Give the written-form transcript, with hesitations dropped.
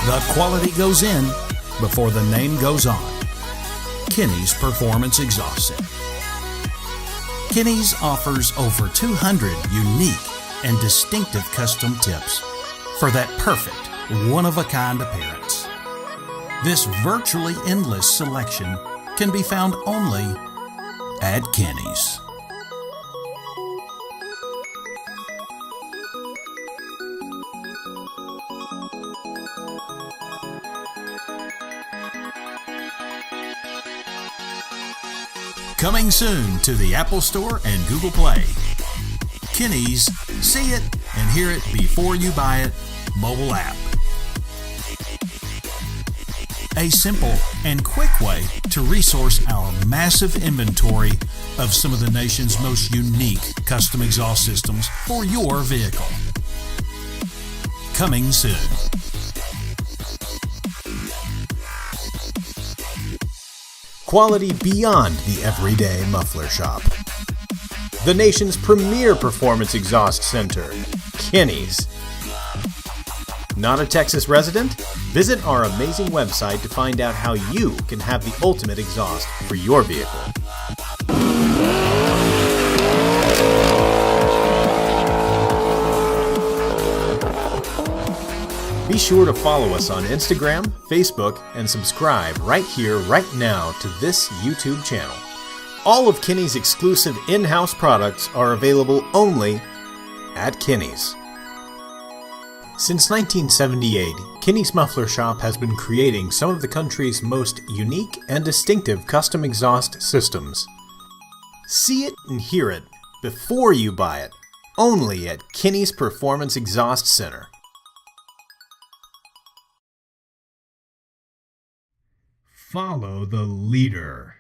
The quality goes in before the name goes on. Kinney's Performance Exhaust Set. Kinney's offers over 200 unique and distinctive custom tips for that perfect, one-of-a-kind appearance. This virtually endless selection can be found only at Kinney's. Coming soon to the Apple Store and Google Play. Kinney's See It and Hear It Before You Buy It mobile app. A simple and quick way to resource our massive inventory of some of the nation's most unique custom exhaust systems for your vehicle. Coming soon. Quality beyond the everyday muffler shop. The nation's premier performance exhaust center, Kinney's. Not a Texas resident? Visit our amazing website to find out how you can have the ultimate exhaust for your vehicle. Be sure to follow us on Instagram, Facebook, and subscribe right here, right now to this YouTube channel. All of Kinney's exclusive in-house products are available only at Kinney's. Since 1978, Kinney's Muffler Shop has been creating some of the country's most unique and distinctive custom exhaust systems. See it and hear it before you buy it, only at Kinney's Performance Exhaust Center. Follow the leader.